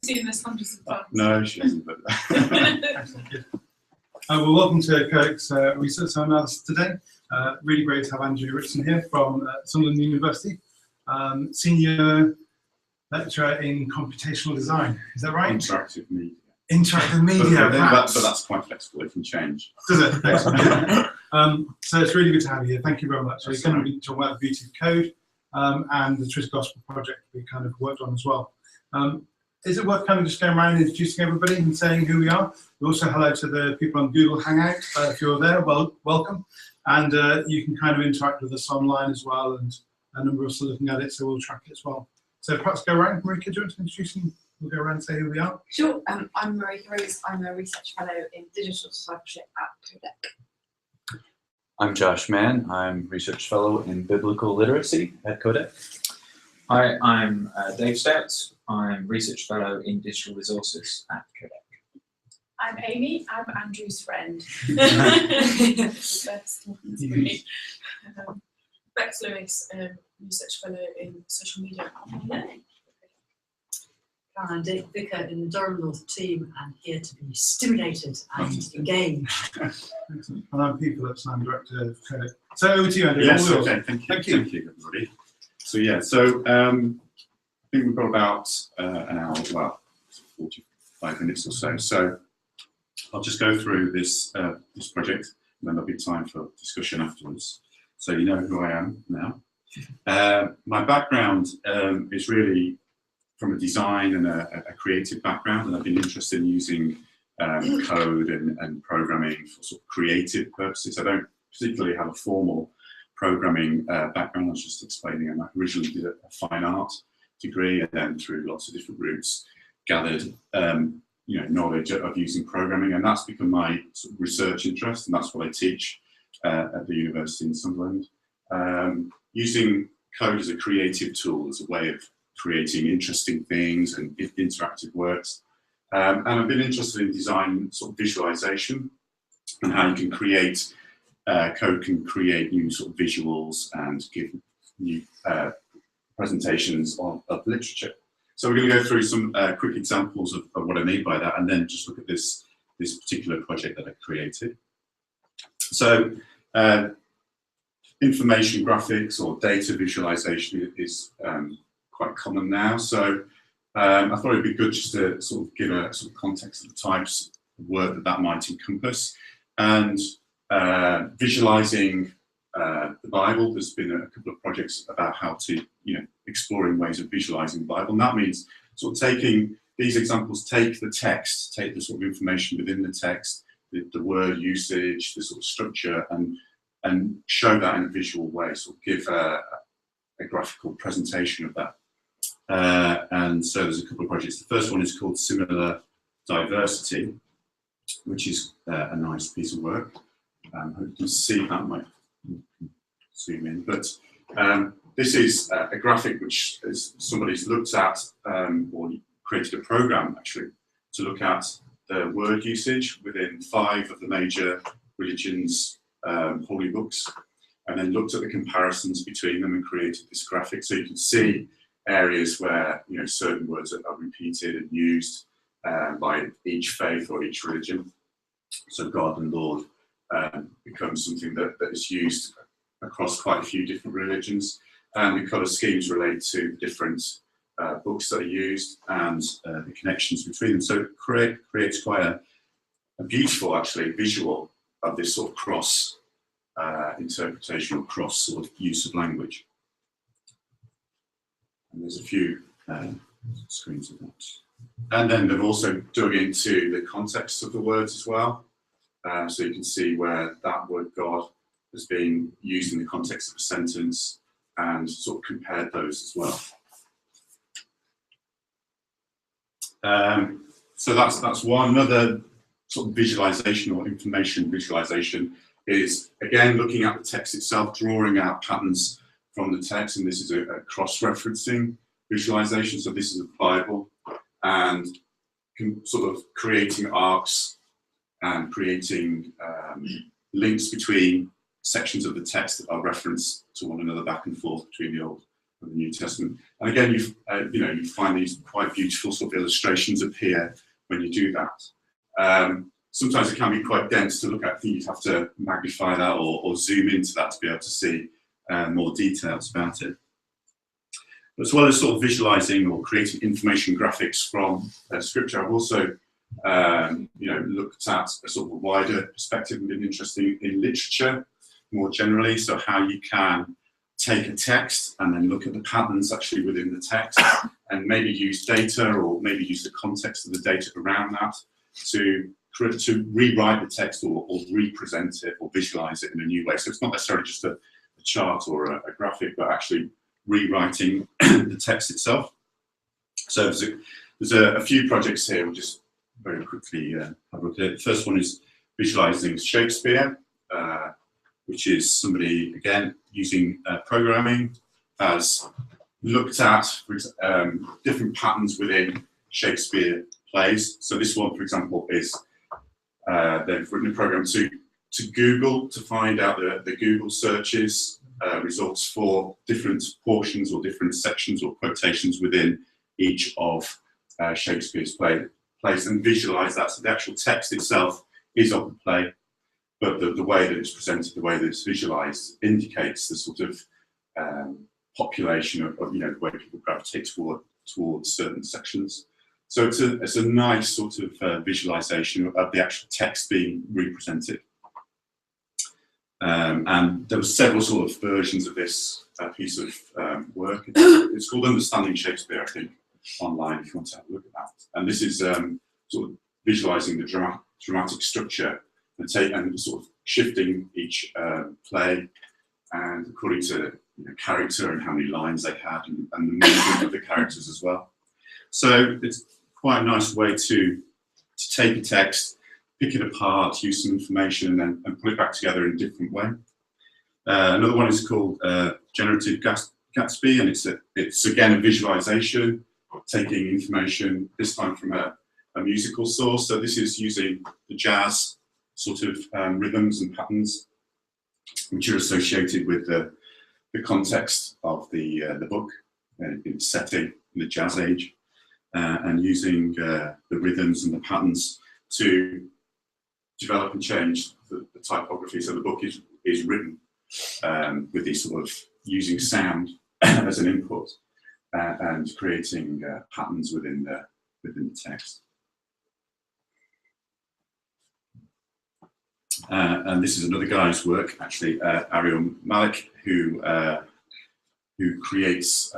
seen this hundreds of times. No, she hasn't. But Excellent, good. Well, welcome to Codex Research Seminars today. Really great to have Andrew Richardson here from Sunderland University, Senior Lecturer in Computational Design. Is that right? interactive media. Interactive media, but that's quite flexible. It can change. Does it? Excellent. So it's really good to have you here. Thank you very much. So you're going to be talking about the beauty of code and the Tris Gospel project we kind of worked on as well. Is it worth kind of just going around and introducing everybody and saying who we are? Also hello to the people on Google Hangout. If you're there, well, welcome. And you can kind of interact with us online as well, and a number of us are looking at it, so we'll track it as well. So perhaps go around. Marika, do you want to introduce and we'll go around and say who we are? Sure. I'm Marika Rose. I'm a research fellow in digital discipleship at Codec. I'm Josh Mann. I'm research fellow in biblical literacy at Codec. Hi, I'm Dave Stout. I'm research fellow in digital resources at Codec. I'm Amy. I'm Andrew's friend. The best one to me. Bex Lewis, research fellow in social media at Learning. Caroline Vicker in the Durham North team, and here to be stimulated and engaged. Excellent. And I'm Pete Phillips, I'm Director of Codec. So over to you, Andrew. Yes, okay, thank you. Thank you, everybody. So yeah, I think we've got about an hour, well, 45 minutes or so. So I'll just go through this this project, and then there'll be time for discussion afterwards. So you know who I am now. My background is really from a design and a creative background, and I've been interested in using code and programming for sort of creative purposes. I don't particularly have a formal programming background. I was just explaining, I originally did a fine art degree, and then through lots of different routes gathered knowledge of using programming, and that's become my sort of research interest, and that's what I teach at the university in Sunderland. Using code as a creative tool, as a way of creating interesting things and interactive works, and I've been interested in design, sort of visualization, and how you can create code can create new sort of visuals and give new presentations of literature. So we're going to go through some quick examples of what I mean by that, and then just look at this particular project that I created. So information graphics or data visualization is quite common now. So I thought it'd be good just to sort of give a sort of context of the types of work that might encompass. And visualizing the Bible, there's been a couple of projects about how to, exploring ways of visualizing the Bible. And that means sort of taking these examples, take the text, take the sort of information within the text, the word usage, the sort of structure, and show that in a visual way, sort of give a graphical presentation of that. And so there's a couple of projects. The first one is called Similar Diversity, which is a nice piece of work. I hope you can see that. Might zoom in, but this is a graphic which somebody's looked at or created a program actually to look at the word usage within 5 of the major religions' holy books, and then looked at the comparisons between them and created this graphic, so you can see areas where certain words are repeated and used by each faith or each religion. So God and Lord becomes something that is used across quite a few different religions, and the colour schemes relate to different books that are used and the connections between them. So it creates quite a beautiful, actually, visual of this sort of cross interpretation or cross sort of use of language. And there's a few screens of that. And then they've also dug into the context of the words as well. So you can see where that word God has been used in the context of a sentence and sort of compared those as well. So that's one. Another sort of visualization or information visualization is, again, looking at the text itself, drawing out patterns from the text, and this is a cross-referencing visualization. So this is a Bible, and sort of creating arcs and creating links between sections of the text that are referenced to one another back and forth between the Old the New Testament. And again, you find these quite beautiful sort of illustrations appear when you do that. Sometimes it can be quite dense to look at. I think you'd have to magnify that or zoom into that to be able to see more details about it. As well as sort of visualizing or creating information graphics from scripture, I've also looked at a sort of a wider perspective and been interested in literature more generally. So how you can take a text and then look at the patterns actually within the text and maybe use data or maybe use the context of the data around that to rewrite the text or represent it or visualize it in a new way. So it's not necessarily just a chart or a graphic, but actually rewriting the text itself. So there's a few projects here. We'll just very quickly have a look at it. The first one is Visualising Shakespeare, which is somebody, again, using programming, has looked at different patterns within Shakespeare plays. So this one, for example, is they've written a program to Google to find out the Google searches results for different portions or different sections or quotations within each of Shakespeare's plays and visualize that. So the actual text itself is of the play, but the way that it's presented, the way that it's visualized, indicates the sort of population of the way people gravitate towards certain sections. So it's a nice sort of visualization of the actual text being represented. And there were several sort of versions of this piece of work. It's called Understanding Shakespeare, I think, online if you want to have a look at that. And this is sort of visualizing the dramatic structure and sort of shifting each play and according to character and how many lines they had and the movement of the characters as well. So it's quite a nice way to take a text, pick it apart, use some information, and put it back together in a different way. Another one is called Generative Gatsby, and it's again a visualization, taking information, this time from a musical source. So this is using the jazz sort of rhythms and patterns, which are associated with the context of the book, its setting in the jazz age, and using the rhythms and the patterns to develop and change the typography. So the book is written with these sort of using sound as an input and creating patterns within the text. And this is another guy's work, actually, Ariel Malik, who creates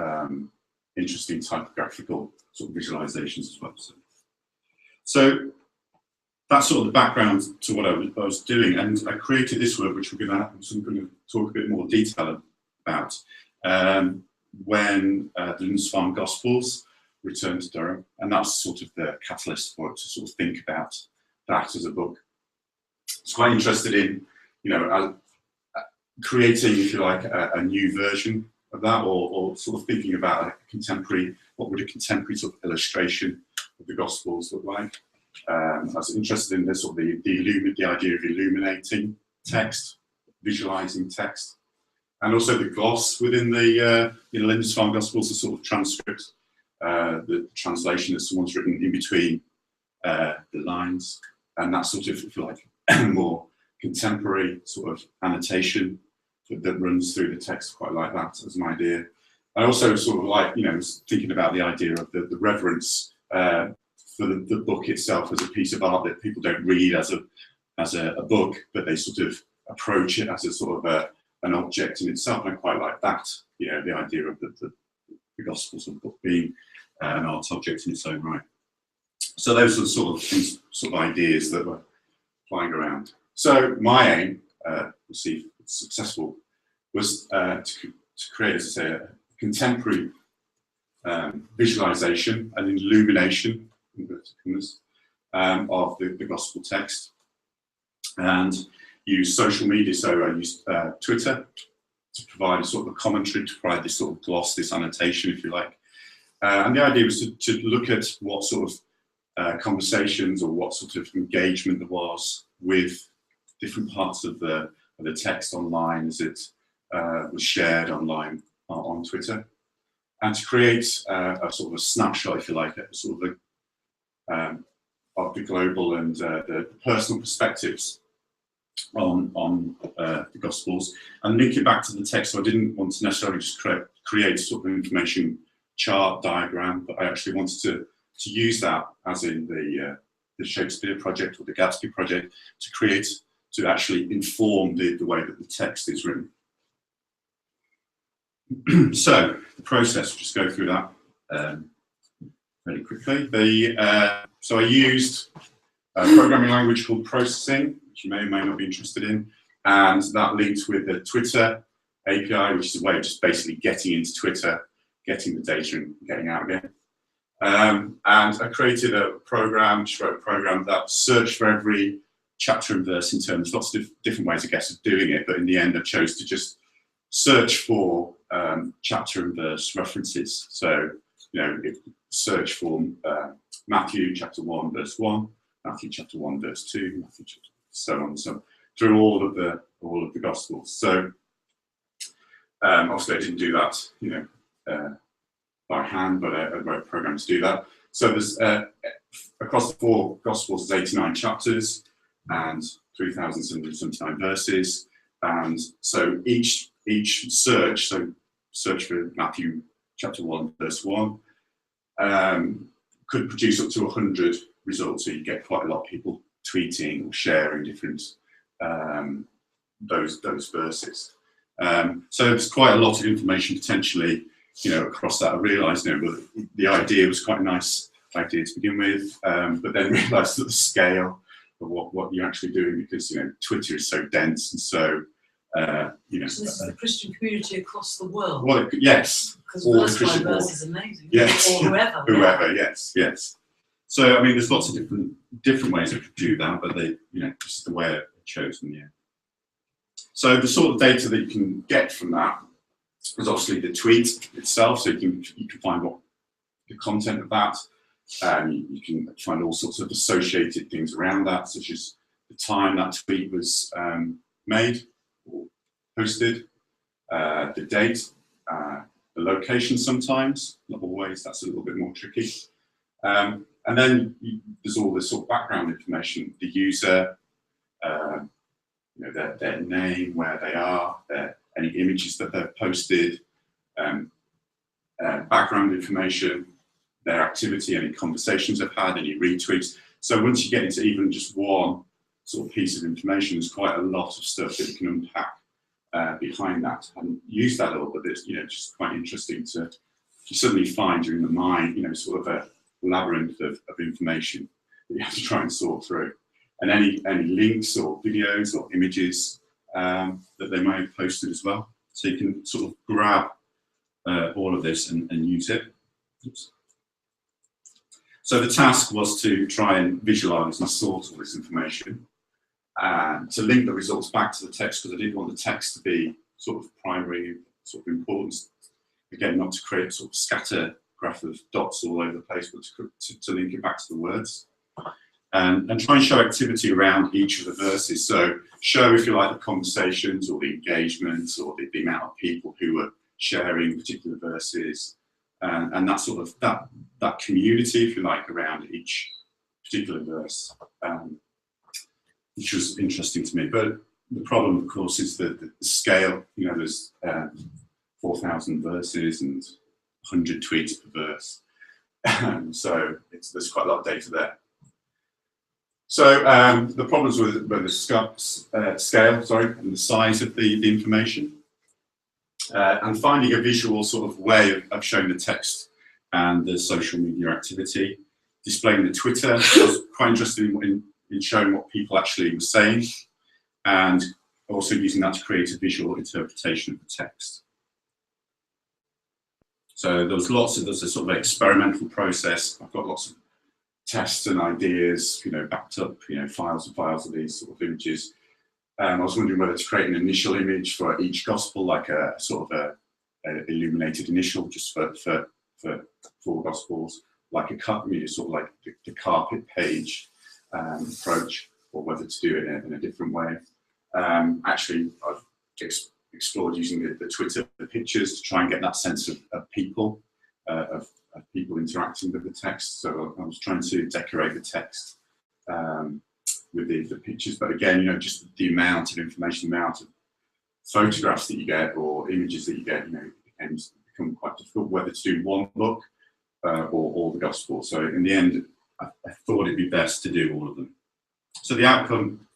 interesting typographical sort of visualizations as well. So that's sort of the background to what I was doing, and I created this work, which we're going to talk a bit more detail about when the Lindisfarne Gospels returned to Durham, and that's sort of the catalyst for it to sort of think about that as a book. I was quite interested in, creating, if you like, a new version of that, or sort of thinking about what would a contemporary sort of illustration of the Gospels look like. I was interested in this, or the idea of illuminating text, visualizing text, and also the gloss within the Lindisfarne Gospels, the sort of transcript, the translation that someone's written in between the lines, and that sort of, if you like, more contemporary sort of annotation that runs through the text. Quite like that as an idea. I also sort of like, was thinking about the idea of the reverence for the book itself as a piece of art that people don't read as a book, but they sort of approach it as a sort of an object in itself. And I quite like that, the idea of the Gospels of the book being an art object in its own right. So those are the sort of ideas that were flying around. So my aim, we'll see if it's successful, was to create, as I say, a contemporary visualization and illumination of the gospel text, and use social media. So I used Twitter to provide a sort of a commentary, to provide this sort of gloss, this annotation, if you like. And the idea was to look at what sort of conversations or what sort of engagement there was with different parts of the text online as it was shared online on Twitter. and to create a sort of a snapshot, if you like, a sort of of the global and the personal perspectives on the Gospels, and link it back to the text. So I didn't want to necessarily just create sort of information chart diagram, but I actually wanted to use that, as in the Shakespeare project or the Gatsby project, to actually inform the way that the text is written. So the process, we'll just go through that very quickly. So I used a programming language called Processing, which you may or may not be interested in, and that links with the Twitter API, which is a way of just basically getting into Twitter, getting the data and getting out again. And I created a program, just wrote a program that searched for every chapter and verse in terms, lots of different ways, I guess, of doing it, but in the end I chose to just search for chapter and verse references. So, search for Matthew chapter 1 verse 1, Matthew chapter 1 verse 2, Matthew chapter, so on and so on, through all of the Gospels. So obviously I didn't do that, by hand, but I wrote a program to do that. So there's across the 4 Gospels, there's 89 chapters and 3,779 verses, and so each search, so search for Matthew chapter 1 verse 1, could produce up to 100 results. So you get quite a lot of people tweeting or sharing different those verses. So there's quite a lot of information potentially, across that. I realised, but the idea was quite a nice idea to begin with, but then realised that the scale of what you're actually doing, because Twitter is so dense and so So this is the Christian community across the world. Well, yes. Because all verse by Christian verse world. is amazing. Yes. Or whoever. Whoever, yes. So I mean, there's lots of different ways I could do that, but this is the way I chose them. Yeah. So the sort of data that you can get from that is obviously the tweet itself. So you can find what the content of that. You can find all sorts of associated things around that, such as the time that tweet was made or posted, the date, the location sometimes, not always, that's a little bit more tricky. And then there's all this sort of background information, the user, their name, where they are, any images that they've posted, background information, their activity, any conversations they've had, any retweets. So once you get into even just one sort of piece of information, there's quite a lot of stuff that you can unpack behind that. I haven't used that all, but it's just quite interesting to suddenly find you're in the mind, sort of a labyrinth of information that you have to try and sort through. And any links or videos or images that they may have posted as well. So you can sort of grab all of this and use it. Oops. So the task was to try and visualize and sort all this information and to link the results back to the text, because I didn't want the text to be sort of primary sort of importance. Again, not to create a sort of scatter graph of dots all over the place, but to link it back to the words. And try and show activity around each of the verses. So show, if you like, the conversations or the engagements or the amount of people who were sharing particular verses, and that sort of that community, if you like, around each particular verse, which was interesting to me. But the problem, of course, is the scale. There's 4,000 verses and 100 tweets per verse, so there's quite a lot of data there. So the problems with the scale, and the size of the information, and finding a visual sort of way of showing the text and the social media activity, displaying the Twitter. I was quite interested in showing what people actually were saying, and also using that to create a visual interpretation of the text. So there's a sort of experimental process. I've got lots of tests and ideas, backed up, files and files of these sort of images. I was wondering whether to create an initial image for each gospel, like a sort of a illuminated initial, just for 4 gospels, like sort of like the carpet page approach, or whether to do it in a different way. Actually, I've explored using the Twitter pictures to try and get that sense of people of people interacting with the text. So I was trying to decorate the text with the pictures, but again, you know, just the amount of information, the amount of photographs that you get or images that you get, you know, it can become quite difficult whether to do one book or all the gospel. So in the end, I thought it'd be best to do all of them. So the outcome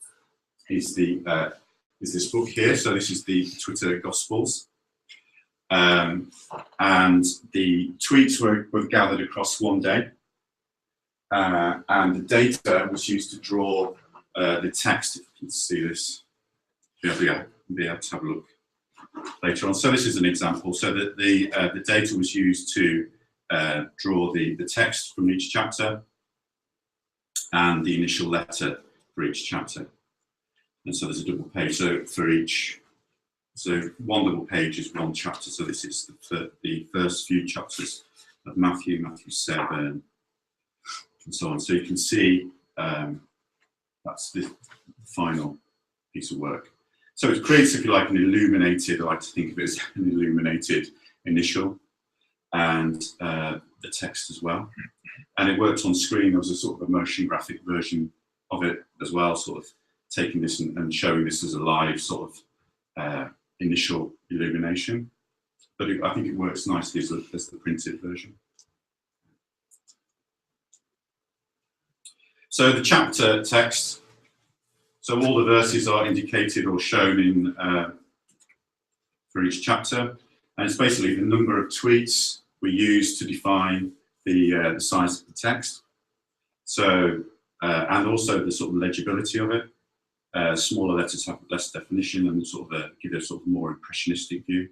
is this book here. So this is the Twitter Gospels, and the tweets were gathered across one day, and the data was used to draw the text. If you can see this, you'll be able to have a look later on. So this is an example. So that the data was used to draw the text from each chapter and the initial letter for each chapter. And so there's a double page. So for each, so one double page is one chapter. So this is the first few chapters of Matthew 7, and so on. So you can see that's the final piece of work. So it creates, if you like, an illuminated, I like to think of it as an illuminated initial, and the text as well. And it worked on screen. There was a sort of a motion graphic version of it as well, sort of taking this and showing this as a live sort of initial illumination. But I think it works nicely as the printed version. So the chapter text, so all the verses are indicated or shown in for each chapter, and it's basically the number of tweets we use to define the size of the text. So and also the sort of legibility of it. Smaller letters have less definition and sort of give a sort of more impressionistic view.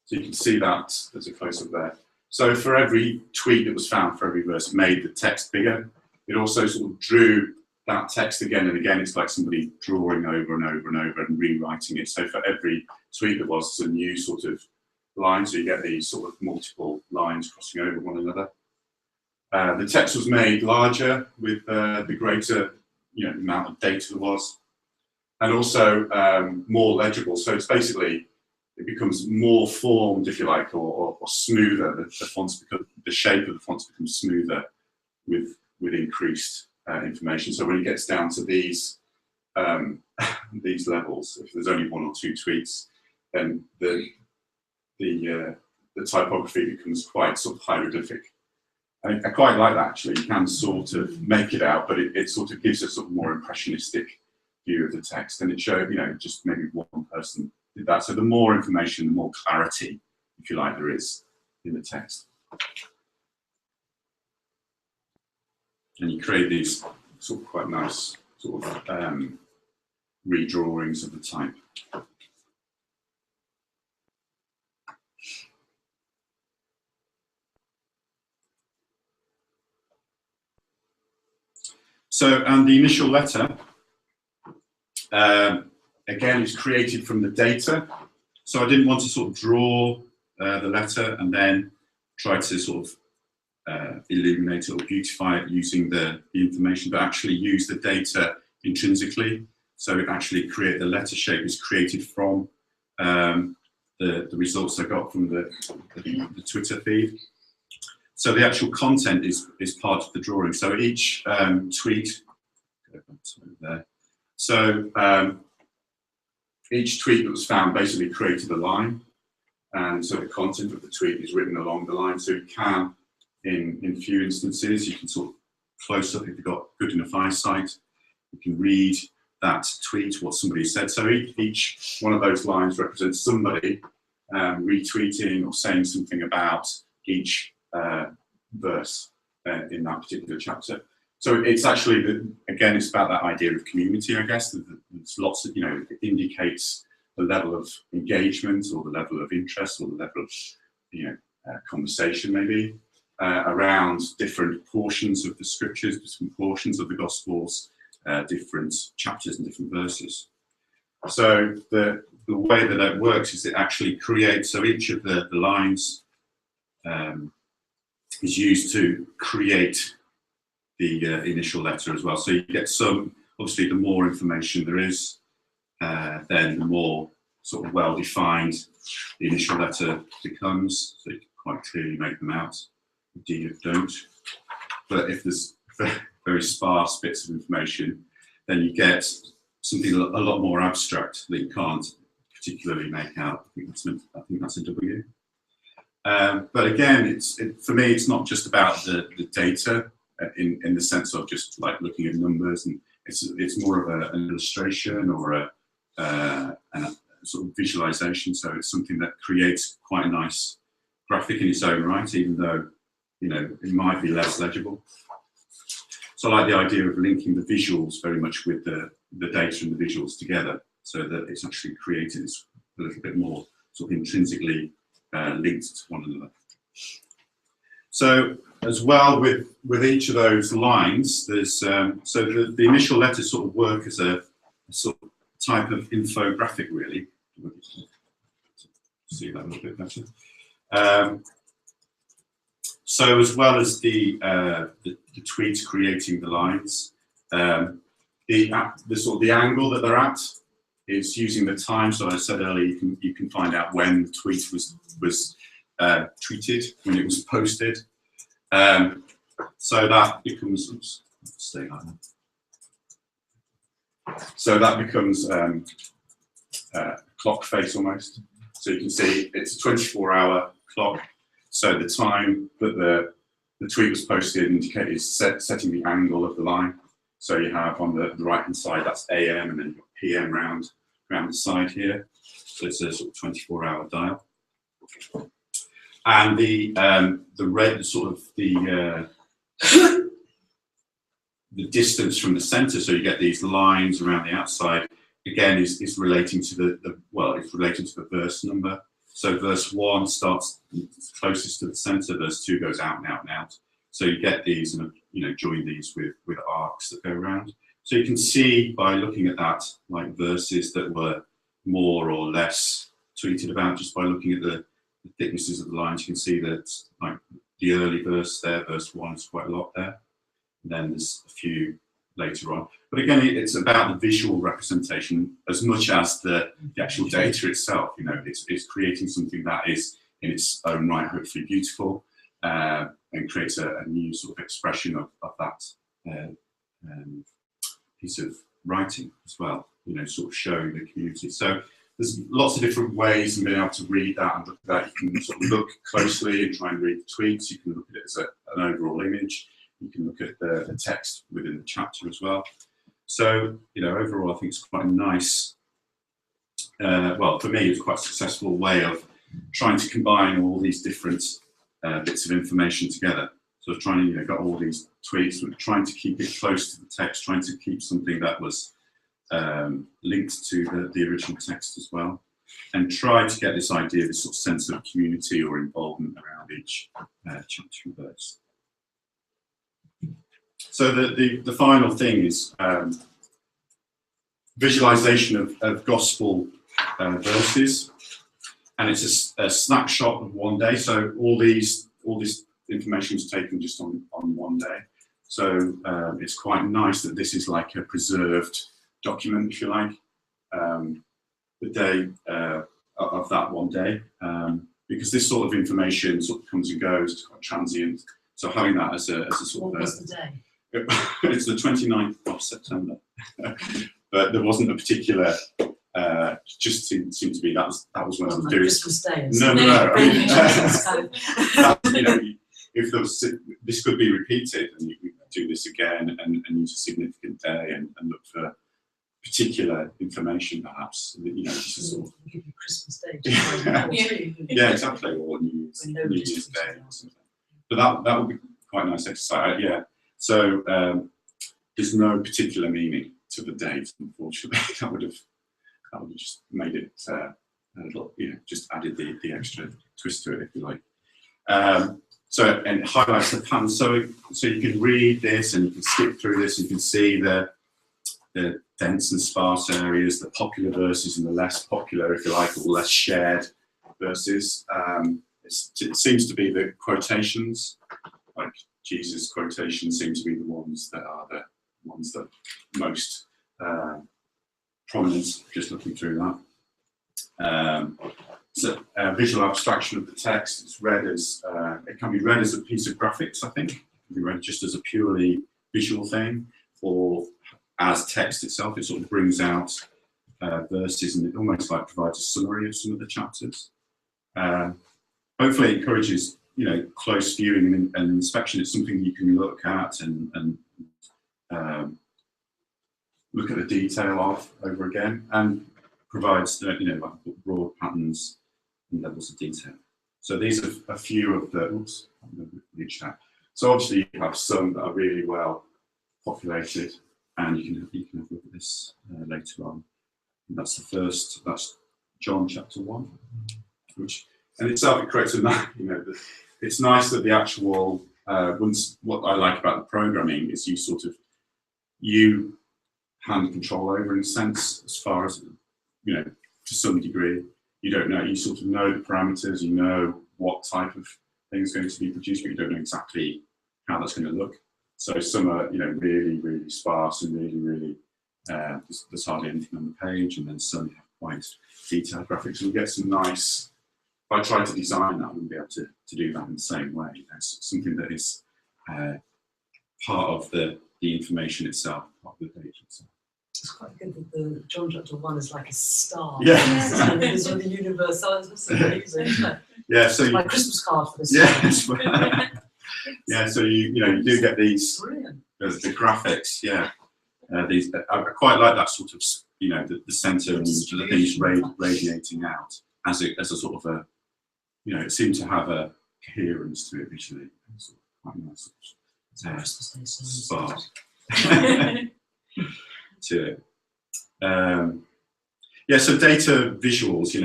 So you can see that there's a close up there. So for every tweet that was found, for every verse, made the text bigger. It also sort of drew that text again and again. It's like somebody drawing over and over and over and rewriting it. So for every tweet there was a new sort of line. So you get these sort of multiple lines crossing over one another. The text was made larger with the greater, you know, amount of data there was, and also more legible. So it's basically, it becomes more formed, if you like, or smoother. The fonts become, the shape of the fonts becomes smoother with increased information. So when it gets down to these these levels, if there's only one or two tweets, then the typography becomes quite sort of hieroglyphic. I quite like that, actually. You can sort of make it out, but it sort of gives a sort of more impressionistic view of the text, and it showed, you know, just maybe one person did that. So the more information, the more clarity, if you like, there is in the text. And you create these sort of quite nice sort of redrawings of the type. So, and the initial letter, again, is created from the data. So I didn't want to sort of draw the letter and then try to sort of illuminate it or beautify it using the information, but actually use the data intrinsically. So it actually the letter shape is created from the results I got from the Twitter feed. So the actual content is part of the drawing. So each tweet, there. So each tweet that was found basically created a line, and so the content of the tweet is written along the line. So you can, in few instances, you can sort of close up if you've got good enough eyesight. You can read that tweet, what somebody said. So each one of those lines represents somebody retweeting or saying something about each verse in that particular chapter. So it's actually, again, it's about that idea of community, I guess. There's lots of, you know, it indicates the level of engagement or the level of interest or the level of, you know, conversation maybe around different portions of the scriptures, different portions of the Gospels, different chapters and different verses. So the way that it works is it actually creates, so each of the lines is used to create the initial letter as well. So you get some, obviously the more information there is, then the more sort of well-defined the initial letter becomes. So quite clearly make them out. Indeed, don't. But if there's very sparse bits of information, then you get something a lot more abstract that you can't particularly make out. I think that's a W. But again, for me, it's not just about the data in the sense of just like looking at numbers, and it's more of an illustration or a sort of visualization. So it's something that creates quite a nice graphic in its own right, even though it might be less legible. So I like the idea of linking the visuals very much with the data and the visuals together, so that it's actually created a little bit more sort of intrinsically linked to one another. So as well with each of those lines, there's so the initial letters sort of work as a sort of type of infographic, really. See that a little bit better. So as well as the tweets creating the lines, the sort of the angle that they're at is using the time. So I said earlier, you can find out when the tweet was tweeted, when it was posted. So that becomes, oops, stay like that. So that becomes clock face almost. So you can see it's a 24-hour clock. So the time that the tweet was posted is setting the angle of the line. So you have on the right-hand side, that's AM, and then you've got PM round the side here. So it's a sort of 24-hour dial. And the red, sort of the distance from the center, so you get these lines around the outside, again is relating to it's relating to the verse number. So verse 1 starts closest to the center, verse 2 goes out and out and out. So you get these, and join these with arcs that go around. So you can see by looking at that, like verses that were more or less tweeted about, just by looking at the thicknesses of the lines, you can see that like the early verse there, verse 1, is quite a lot there. And then there's a few later on. But again, it's about the visual representation as much as the actual data itself. It's creating something that is in its own right, hopefully beautiful, and creates a new sort of expression of that piece of writing as well, sort of showing the community. So there's lots of different ways of being able to read that and look at that. You can sort of look closely and try and read the tweets. You can look at it as an overall image. You can look at the text within the chapter as well. So, overall, I think it's quite a nice, well, for me, it's quite a successful way of trying to combine all these different bits of information together. So trying to, got all these tweets, trying to keep it close to the text, trying to keep something that was linked to the original text as well, and try to get this idea, this sort of sense of community or involvement around each chapter and verse. So the final thing is visualization of gospel verses, and it's a snapshot of one day. So all this information is taken just on one day. So it's quite nice that this is like a preserved document, if you like, the day of that one day, because this sort of information sort of comes and goes. It's quite transient. So having that as a sort of... What was the day? It's the 29th of September, but there wasn't a particular. Just seemed to be that was when I was doing. Christmas Day. No. If there was, this could be repeated, and you could do this again and use a significant day and look for particular information, perhaps. Just a sort of. Give you Christmas Day. Yeah, exactly, or New Year's Day or something. But that would be quite a nice exercise. Yeah. So there's no particular meaning to the date, unfortunately. That would have just made it a little, just added the extra twist to it, if you like. So, and it highlights the pattern. So you can read this and you can skip through this. You can see the dense and sparse areas, the popular verses and the less popular, if you like, or less shared verses. It seems to be the quotations, like Jesus' quotations seem to be the ones that are the ones that most prominent, just looking through that. visual abstraction of the text. It's read as it can be read as a piece of graphics. I think it can be read just as a purely visual thing, or as text itself. It sort of brings out verses, and it almost like provides a summary of some of the chapters. Hopefully, it encourages close viewing and inspection. It's something you can look at and look at the detail of over again, and provides like broad patterns and levels of detail. So these are a few of the. Oops, I'm going to reach that. So obviously you have some that are really well populated, and you can have a look at this later on. And that's the first. That's John chapter 1, which in itself it creates a it's nice that the actual what I like about the programming is you hand control over in a sense, as far as to some degree. You don't know, you sort of know the parameters, you know what type of thing is going to be produced, but you don't know exactly how that's going to look. So some are really, really sparse and really there's hardly anything on the page, and then some have quite detailed graphics. And we get some nice. If I tried to design that, I wouldn't be able to do that in the same way. It's something that is part of the information itself, part of the data itself. It's quite good that the John chapter 1 is like a star. Yeah. It's the universe. Oh, that's amazing, isn't it? Yeah. So it's my Christmas card for this. Yeah. Yeah. So you do get these the graphics. Yeah. These I quite like that sort of the centre and the things radiating out as a sort of a it seemed to have a coherence to it visually. Sort of quite nice. Spark to it. Yeah, so data visuals,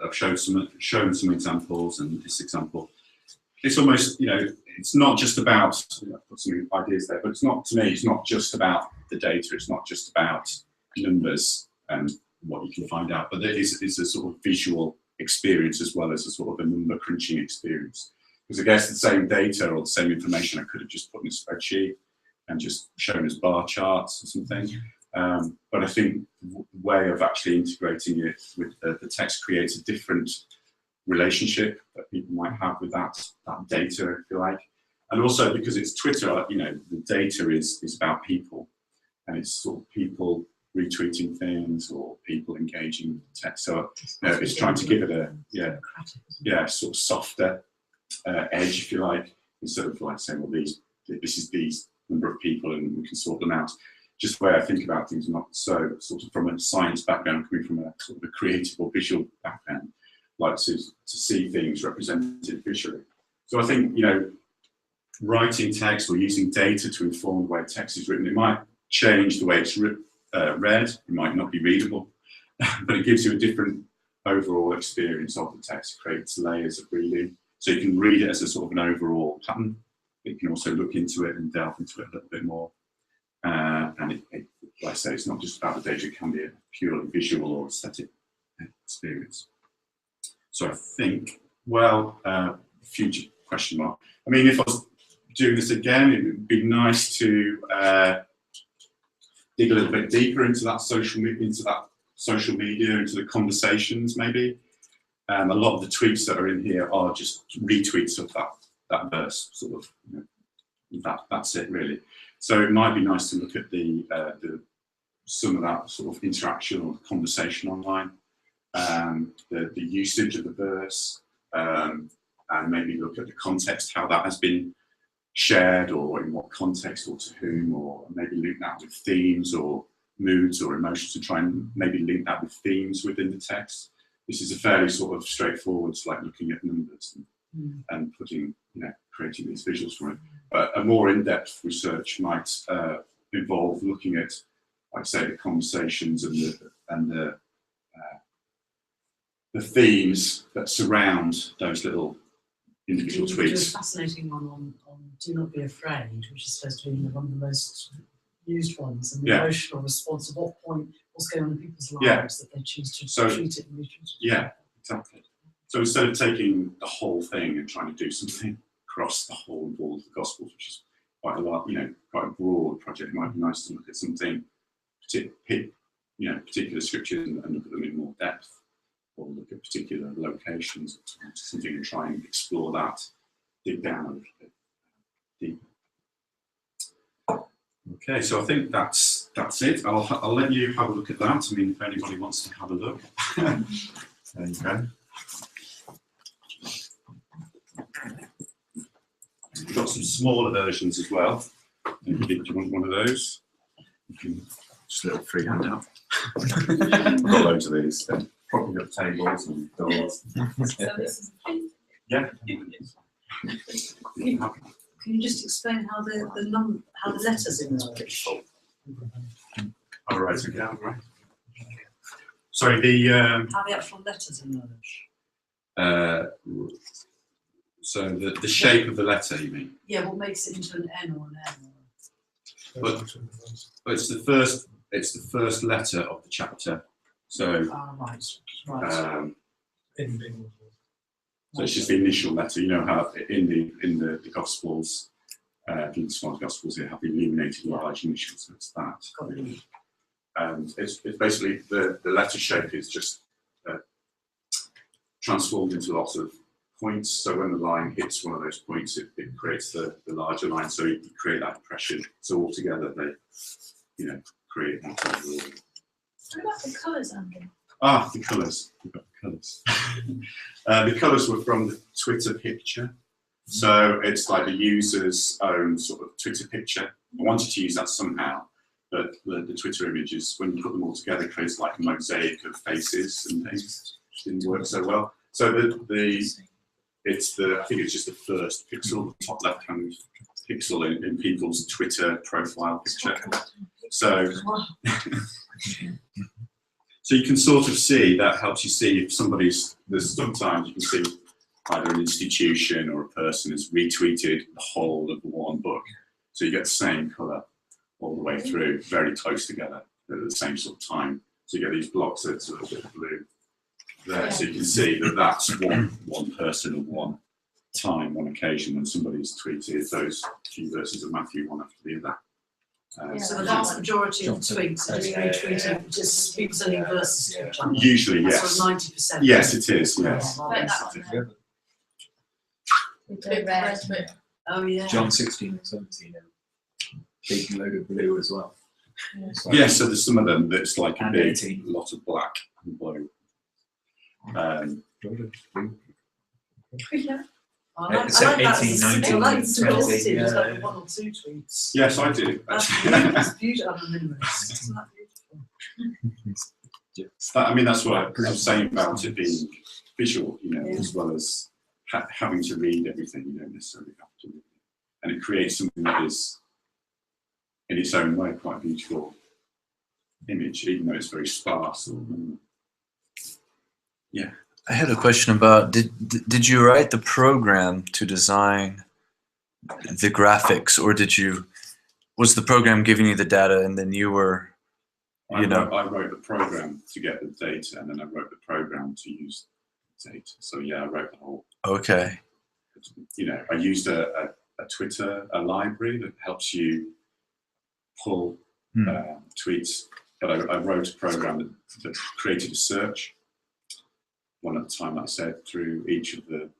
I've shown some examples, and this example, it's almost, it's not just about, I've put some ideas there, but it's not just about the data, it's not just about numbers and what you can find out, but it's a sort of visual experience as well as a sort of a number crunching experience. Because I guess the same data or the same information I could have just put in a spreadsheet and just shown as bar charts or something. But I think the way of actually integrating it with the text creates a different relationship that people might have with that data, if you like. And also because it's Twitter, the data is about people, and it's sort of people retweeting things or people engaging with the text. So it's trying to give it a sort of softer edge, if you like, instead of like saying, well, this is these number of people and we can sort them out. Just the way I think about things, not so sort of from a science background, coming from a sort of a creative or visual background, like to see things represented visually. So I think, writing text or using data to inform the way text is written, it might change the way it's read, it might not be readable, but it gives you a different overall experience of the text, creates layers of reading. So you can read it as a sort of an overall pattern. You can also look into it and delve into it a little bit more. And like I say, it's not just about the data, it can be a purely visual or aesthetic experience. So I think, future question mark. I mean, if I was doing this again, it would be nice to dig a little bit deeper into that social media, into the conversations maybe. A lot of the tweets that are in here are just retweets of that verse, sort of, that's it really. So it might be nice to look at some of that sort of interaction or conversation online, the usage of the verse, and maybe look at the context, how that has been shared, or in what context, or to whom, or maybe link that with themes or moods or emotions, to try and maybe link that with themes within the text. This is a fairly sort of straightforward, like looking at numbers and putting, creating these visuals from it. But a more in-depth research might involve looking at, like I say, the conversations and the themes that surround those little individual tweets. There's a fascinating one on Do Not Be Afraid, which is supposed to be one of the most used ones, and the emotional response of what's going on in people's lives that they choose to treat it and retreat it. Yeah, exactly. So instead of taking the whole thing and trying to do something across the whole of all of the Gospels, which is quite a lot, quite a broad project, it might be nice to look at something, particular scriptures and look at them in more depth. or look at particular locations or something and try and explore that, dig down a little bit deeper. Okay, so I think that's it. I'll let you have a look at that. I mean, if anybody wants to have a look. There you go. We've got some smaller versions as well. Do you want one of those? You can just a little free handout. I've got loads of these. They're propping up tables and doors. So this is Yeah. Can you just explain how the letters emerge? All right. Okay. Right. Sorry. The How the actual letters emerge? so the shape of the letter, you mean? Yeah, what makes it into an N or an M? But it's the first letter of the chapter. So Right. so it's just the initial letter. You know how in the Gospels, in the Gospels, they have the illuminated large initials. So it's that. And it's basically the letter shape is just transformed into lots of points. So when the line hits one of those points, it creates the larger line. So you create that impression. So altogether, they create that overall. What about the colours, Andrew? Ah, the colours. We've got the colours. The colours were from the Twitter picture. So it's like the user's own sort of Twitter picture. I wanted to use that somehow, but the Twitter images, when you put them all together, creates like a mosaic of faces and things. Didn't work so well. So I think it's just the first pixel, the top left-hand pixel in people's Twitter profile picture. So, so you can sort of see, that helps you see if there's sometimes you can see either an institution or a person has retweeted the whole of one book. So you get the same colour all the way through, very close together at the same sort of time. So you get these blocks that's a little bit blue there. So you can see that that's one person at one time, one occasion when somebody's tweeted those few verses of Matthew one after the other. So the vast majority of the tweets are just retweeting, just people sending verses to each other. Usually, yes. That's sort of 90%. Yes, it is. Yes. Like that one there. With the red bit. Oh yeah. John 16 and 17, big load of blue as well. So, Yes, so there's some of them that's like a And big 18. lot of black and blue. Yeah. I like So that. 18, 19, I like the 20, simplicity, just yeah. like one or two tweets. Yes, I do. That's beautiful. I'm a minimalist. Isn't that beautiful? I mean, that's what I was saying about it being visual, as well as having to read everything. You don't necessarily have to read it. And it creates something that is, in its own way, quite a beautiful image, even though it's very sparse. Yeah. I had a question about, did you write the program to design the graphics, or was the program giving you the data and then you were, I wrote the program to get the data, and then I wrote the program to use the data. So yeah, I wrote the whole. Okay. I used a Twitter library that helps you pull tweets, but I wrote a program that created a search, one at a time, like I said, through each of the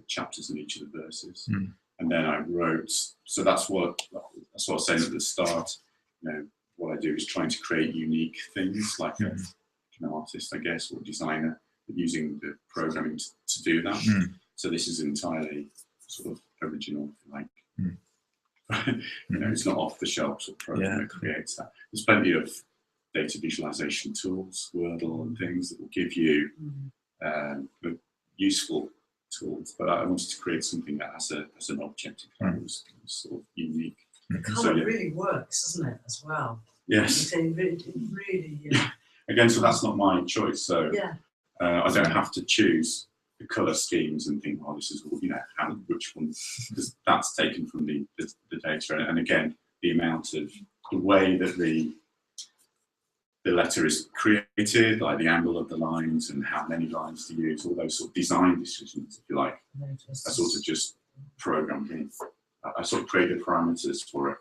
chapters and each of the verses. And then I wrote, so that's what I was saying at the start, what I do is trying to create unique things, like an artist, I guess, or a designer, using the programming to do that. So this is entirely sort of original, like, it's not off the shelf sort of program that creates that. There's plenty of data visualization tools, Wordle and things that will give you useful tools, but I wanted to create something that as an object, it was sort of unique. The colour really works, doesn't it, as well? Yes. It really Again, so that's not my choice. So yeah. I don't have to choose the colour schemes and think, oh, this is all, which one, because that's taken from the data. And again, the way that the letter is created, like the angle of the lines and how many lines to use, all those sort of design decisions, if you like, I sort of just programmed in. I sort of create the parameters for it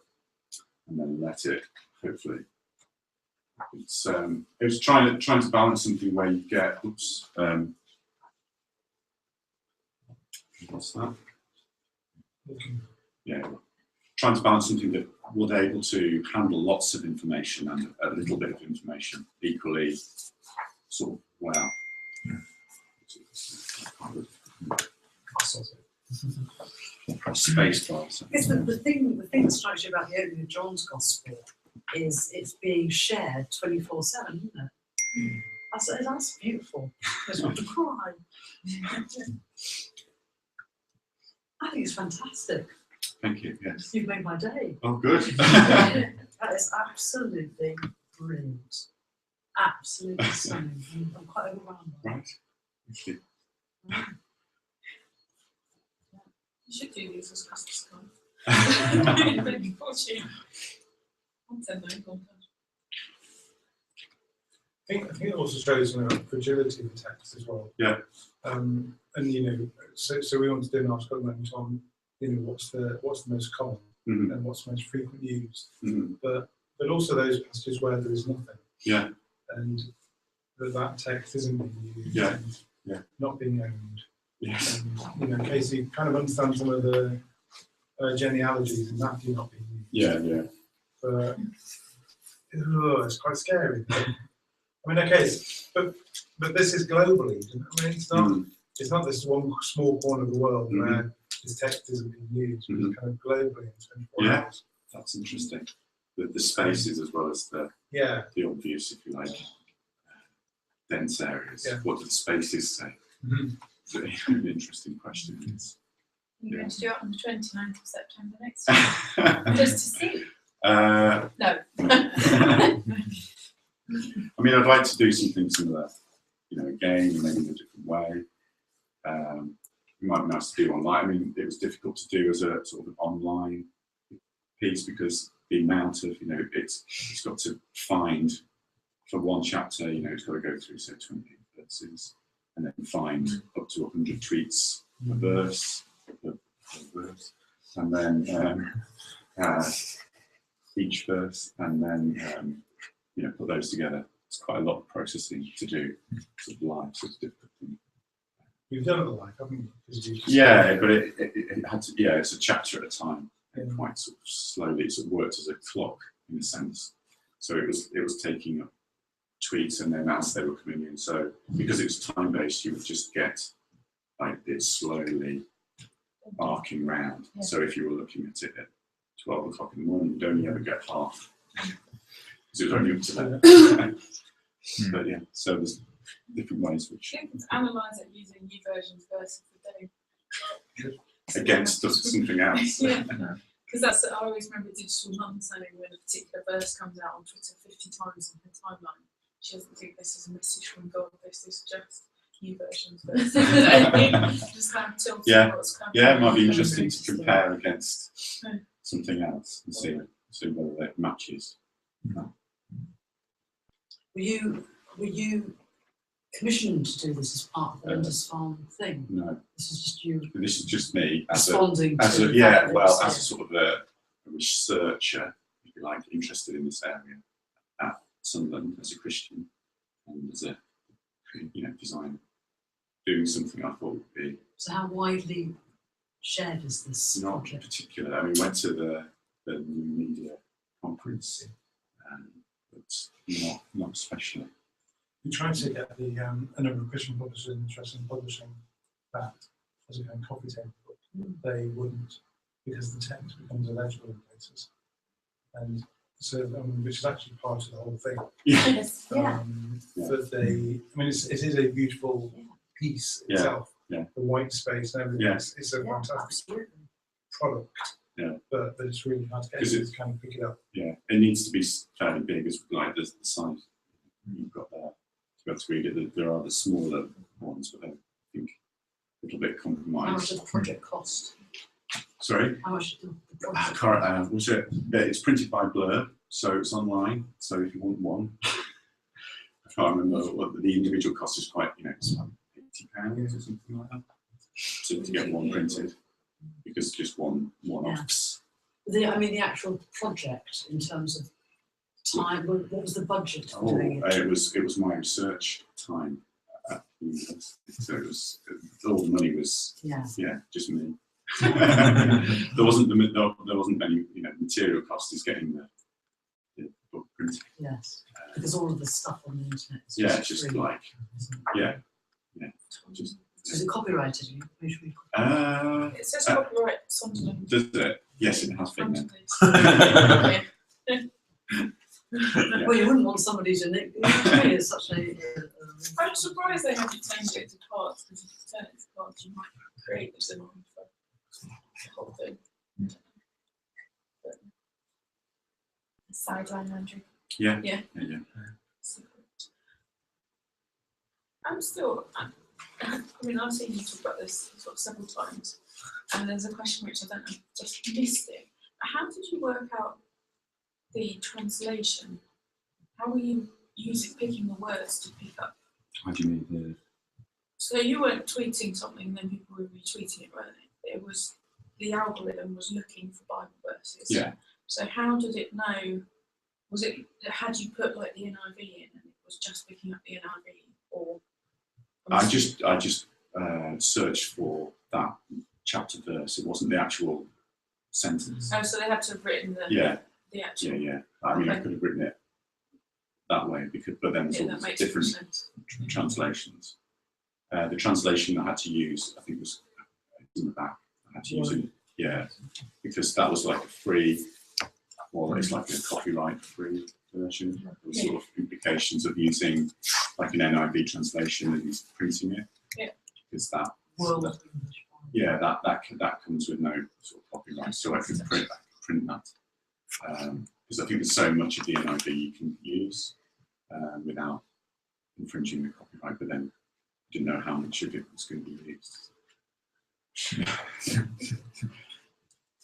and then let it hopefully It's it was trying to balance something where you get what's that? Yeah, trying to balance something that was able to handle lots of information and a little bit of information equally sort of well. Space bars. Because the thing that strikes you about the opening of John's Gospel is it's being shared 24/7, isn't it? That's beautiful. I just want to cry. I think it's fantastic. Thank you. Yes. You've made my day. Oh, good. That is absolutely brilliant. Absolutely stunning. I'm quite overwhelmed. Right. Thank you. You should do these as Christmas cards. Maybe fortune. I'll send those on. I think it also shows fragility of the text as well. Yeah. And so we want to do an article at the moment on what's the most common and what's most frequently used, but also those passages where there is nothing. Yeah. And that text isn't being used. Yeah. And not being owned. Yes. And, in case you kind of understand some of the genealogies and that not being used. Yeah. But it's quite scary. I mean, okay, but this is globally. I mean, it's not this one small corner of the world where this text isn't being used. It's kind of globally in 24 hours. That's interesting. The spaces as well as the obvious, if you like, dense areas. Yeah. What do the spaces say? It's an interesting question. You're going to do it on the 29th of September next year, just to see. No. I mean, I'd like to do something similar, again, maybe in a different way. It might be nice to do online. I mean, it was difficult to do as a sort of an online piece because the amount of, it's got to find for one chapter, it's got to go through, say, 20 verses, and then find up to 100 tweets a verse, and then each verse, and then put those together. It's quite a lot of processing to do, sort of live, so it's difficult. You've done it live, haven't you? Yeah, but it had to. Yeah, it's a chapter at a time, quite sort of slowly. It sort of worked as a clock in a sense. So it was taking up tweets, and then as they were coming in. So because it was time based, you would just get like it slowly arcing round. Yeah. So if you were looking at it at 12 o'clock in the morning, you'd only ever get half. Because it was only up to that. But yeah, so there's different ways which. I think it's analyse it using new versions versus the day. Against something else. Yeah. Because I always remember Digital Mum saying when a particular verse comes out on Twitter 50 times in her timeline, she doesn't think this is a message from God, this is just new versions versus the day. Just kind of tilting what's coming. Yeah, it might be interesting to compare against something else and see whether it matches. Were you commissioned to do this as part of the Linders Farm thing? No. This is just you. This is just me responding as to a sort of a researcher, if you like, interested in this area at Sunderland as a Christian and as a designer, doing something I thought would be. So how widely shared is this not project? Particular. I mean, went to the new media conference, but not especially. We tried to get a number of Christian publishers interested in publishing that as a kind of coffee table book. They wouldn't, because the text becomes illegible in places, and so which is actually part of the whole thing. Yes. But it is a beautiful piece itself. Yeah. The white space and everything. Yes. It's a fantastic product. Yeah. But it's really hard to get to kind of pick it up. Yeah. It needs to be fairly big, as like the size you've got there. To be able to read it. There are the smaller ones, but I think a little bit compromised. How much does the project cost? Sorry? How much does the project it's printed by Blur, so it's online. So if you want one, I can't remember what the individual cost is. Quite, it's like £80 or something like that to get one printed, because just one-offs. The actual project in terms of time? What was the budget for Oh, doing it? it was my research time at the university, so it was all the money was just me. there wasn't any material cost is getting the book printed. Yes, because all of the stuff on the internet is It's just just free, like isn't just it? Is it copyrighted? Make sure you It says copyright Sunderland. does it? Yes, it has been then. Well, you wouldn't want somebody to nick. It's such a. I'm surprised they haven't changed it to cards, because if you turn it to cards, you might create this annoying for the whole thing. Sideline, Andrew. Yeah. I'm still, I mean, I've seen you talk about this sort of several times, and there's a question which I don't know, just missed it. How did you work out the translation? How were you picking the words to pick up? How do you mean So you weren't tweeting something and then people were retweeting it, weren't they? It was, the algorithm was looking for Bible verses. Yeah. So how did it know, had you put like the NIV in and it was just picking up the NIV, or? I just searched for that chapter verse. It wasn't the actual sentence. Oh, so they had to have written the actual. Yeah. I mean, I could have written it that way but then Yeah, sort that of makes different sense. translations. The translation I had to use, I think, was in the back. I had to use it, because that was like a free, or it's like a copyright-free version. There was sort of implications of using like an NIV translation and printing it. Yeah. Because that comes with no sort of copyright, so I could print that. Because I think there's so much of the NIV you can use without infringing the copyright, but then didn't know how much of it was going to be used.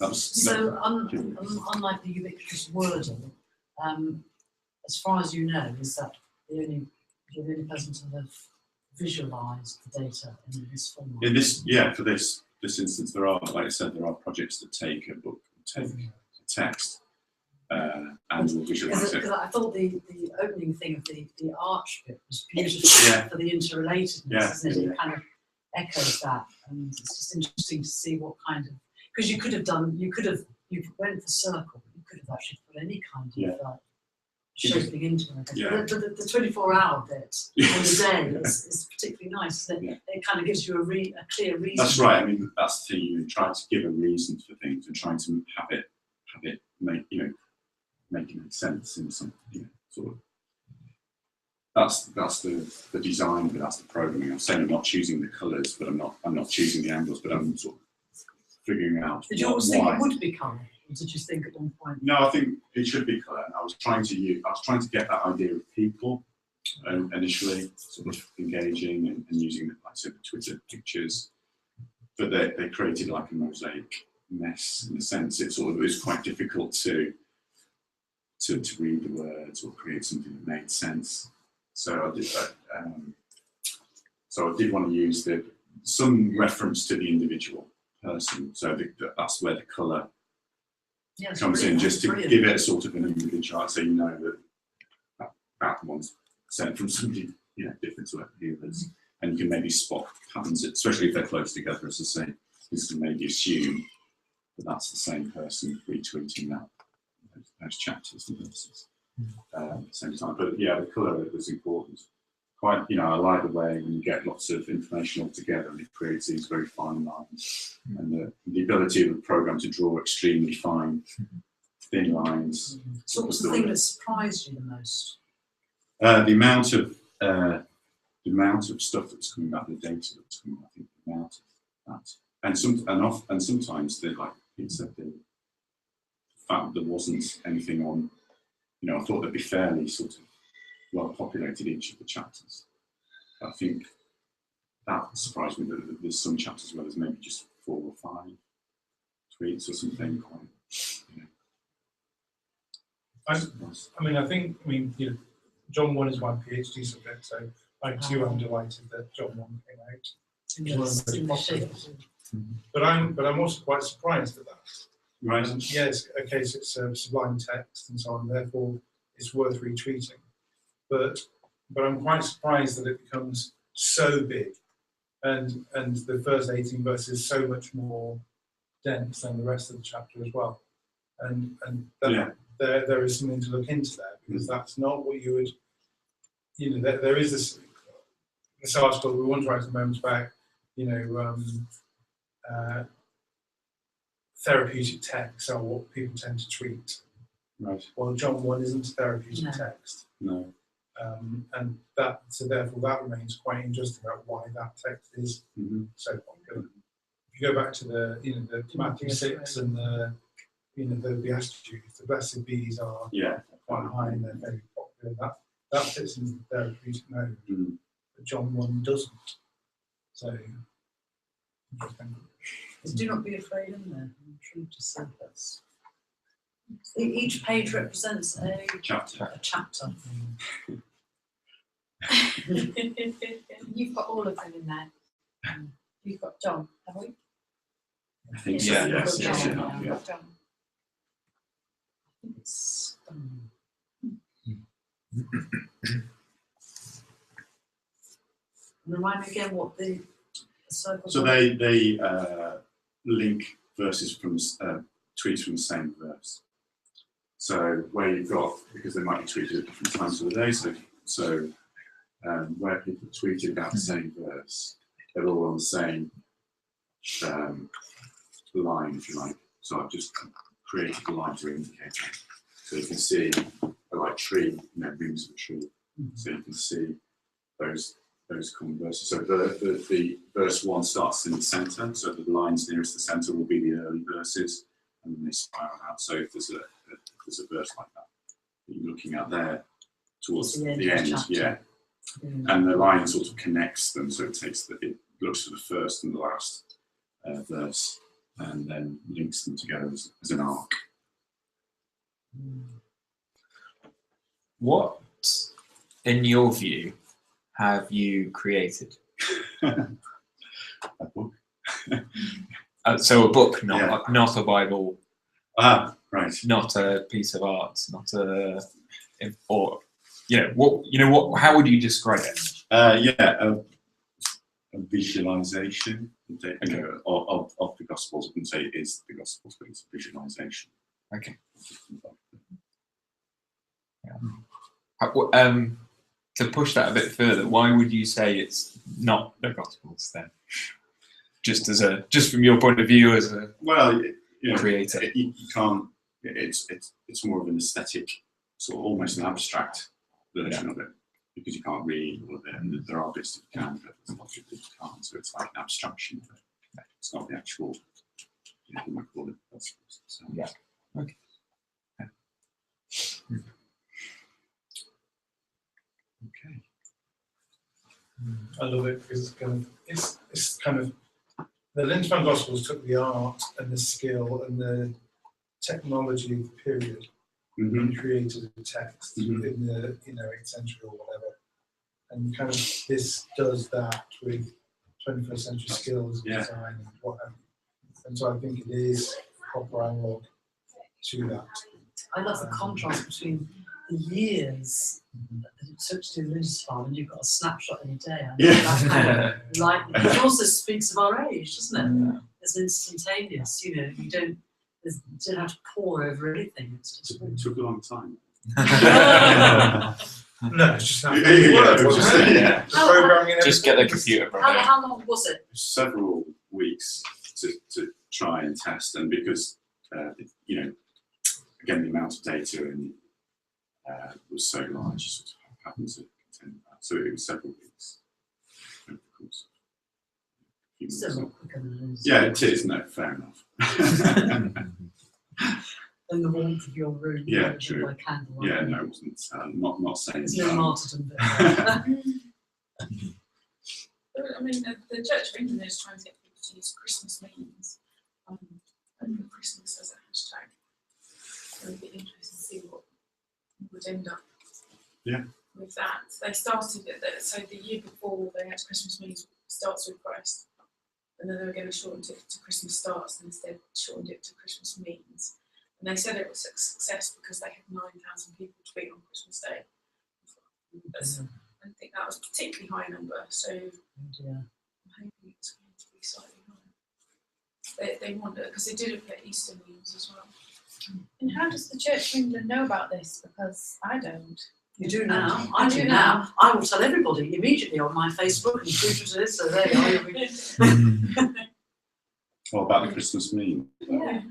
Unlike the ubiquitous wording, as far as you know, is that you're the only person to have visualised the data in this format? For this instance, there are, like I said, there are projects that take a book, take a text, and will visualise it. Because I thought the opening thing of the arch bit was beautiful for the interrelatedness, isn't it? It kind of echoes that, and it's just interesting to see what kind of, because you went for circle, you could have actually put any kind of shaping into it. Yeah. The 24-hour bit on the day is particularly nice, isn't it? It kind of gives you a clear reason. That's right. I mean, that's the thing. You try to give a reason for things and trying to have it making sense in some sort of. That's the design, but that's the programming. I'm saying I'm not choosing the colours, but I'm not choosing the angles, but I'm sort of figuring out. Did you always think it would be colour, or did you think at one point? No, I think it should be colour. I was trying to get that idea of people initially, sort of engaging and using like I said, the Twitter pictures, but they created like a mosaic mess in a sense. It was quite difficult to read the words or create something that made sense. So I did that. So I did want to use some reference to the individual person. So that's where the colour comes in, just to give it a sort of an individual, so you know that one's sent from somebody different to the others, and you can maybe spot patterns, especially if they're close together. As I say, you can maybe assume that that's the same person retweeting those chapters and verses at the same time. But the colour was important. Quite, I like the way when you get lots of information all together and it creates these very fine lines, and the ability of the program to draw extremely fine, thin lines. So what's the thing that surprised you the most? The amount of stuff that's coming out, the data that's coming out, I think the amount of that, and sometimes it said the fact that there wasn't anything on. I thought they'd be fairly sort of well populated each of the chapters. I think that surprised me that there's some chapters where there's maybe just 4 or 5 tweets or something. John 1 is my PhD subject, so I too am delighted that John 1 came out. But I'm also quite surprised at that. Right. Yes, okay, so it's sublime text and so on. Therefore, it's worth retweeting. But I'm quite surprised that it becomes so big, and the first 18 verses so much more dense than the rest of the chapter as well. And that, there is something to look into there, because that's not what you would, you know, there is this article we want to write a moment about, you know, therapeutic texts are what people tend to tweet. Right. Well, John 1 isn't a therapeutic No. text. No. And that, so therefore that remains quite interesting about why that text is so popular. If you go back to the, you know, the Matthew 6 and the, you know, the Beatitudes, the blessed bees are quite high and they're very popular. That fits into the therapeutic mode, but John 1 doesn't. So, interesting. Do not be afraid in there. I'm intrigued to see this. Each page represents a Chapter. chapter. You've got all of them in there. You've got John, have we? I think Yeah. so. Yes. We've got Yes. John, Yeah. we've Yeah. got John. It's, remind me again what the circles So are. they link verses from tweets from the same verse. So where you've got, because they might be tweeted at different times of the day, so where people tweeted about the same verse, they're all on the same line, if you like. So I've just created a line to indicate that. So you can see a like tree, you know, rings of a tree. So you can see those common verses. So the verse 1 starts in the centre, so the lines nearest the centre will be the early verses, and then they spiral out. So if there's a verse like that you're looking at there towards The end the of end, the chapter. yeah. And the line sort of connects them, so it looks for the first and the last verse, and then links them together as an arc. What, in your view, have you created? A book. So a book, not a Bible, Ah, right. not a piece of art, not a, or how would you describe it? A visualization of the Gospels. I wouldn't say it is the Gospels, but it's a visualization. Okay. Yeah. To push that a bit further, why would you say it's not the Gospels then? Just from your point of view as a creator, you can't. It's more of an aesthetic, sort of almost an abstract version of it, because you can't read all of it, and there are bits that you can, but there's lots of bits you can't. So it's like an abstraction of it. It's not the actual. You might call it Gospels. So. Yeah. Okay. Okay. I love it because it's kind of the Lynchman Gospels took the art and the skill and the technology of the period and created a text in the 8th century or whatever, and kind of this does that with 21st century skills of design and what have you. And so I think it is a proper analog to that. I love the contrast between the years that it took to do the religious farm, and you've got a snapshot in a day. I think that kind of lightning. It also speaks of our age, doesn't it? Yeah. It's instantaneous, you don't have to pore over anything. It's just It took a long time. No, it's just not Yeah, wasn't it? yeah. The programming and Just get the everything. computer running. how long was it? Several weeks to try and test, and because again the amount of data and was so large, you sort of happened to contend with that. So it was several weeks over the course of a few Still months. not quicker than it is. Yeah, it is. No, fair enough. And the warmth of your room. Yeah, by true. candlelight. Yeah, no, it wasn't. Not saying. There's no martyrdom. I mean, the Church of England is trying to get people to use Christmas memes and Christmas as a hashtag. So it'd be interesting to see what would end up with that. They started it, so the year before they had Christmas memes starts with Christ, and then they were going to shorten it to Christmas starts and instead shortened it to Christmas memes. And they said it was a success because they had 9,000 people tweet on Christmas Day. I think that was a particularly high number, so I'm hoping it's going to be slightly higher. They want it because they did it for Easter meals as well. And how does the Church of England know about this? Because I don't. You do now. I do now. I will tell everybody immediately on my Facebook and Twitter. So there you are. What about the Christmas meme? Yeah.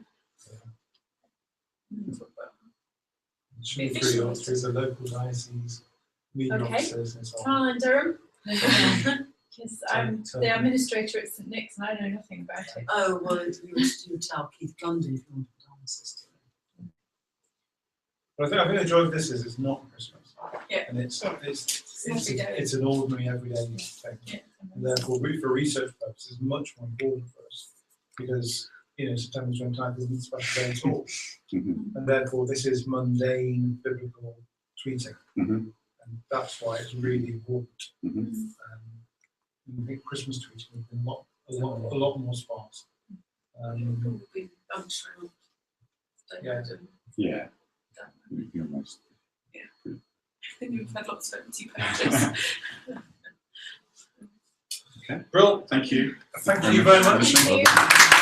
Through the local diocese, media Okay. officers and so on. Carl and Durham. Because I'm the administrator at St Nick's and I know nothing about it. Oh, well, you tell Keith Gundy if you want to dance. But I think the joy of this is it's not Christmas. Yeah. And it's every day. it's an ordinary everyday thing. Yeah. And therefore, for research purposes, much more important for us because September 29th isn't a special day at all, and therefore this is mundane biblical tweeting, and that's why it's really important. I think Christmas tweeting has been a lot more sparse. People have been bunched around. Yeah. I think we've had lots of empty pages. Okay. Brilliant. Thank you. Thank you very much. Thank you.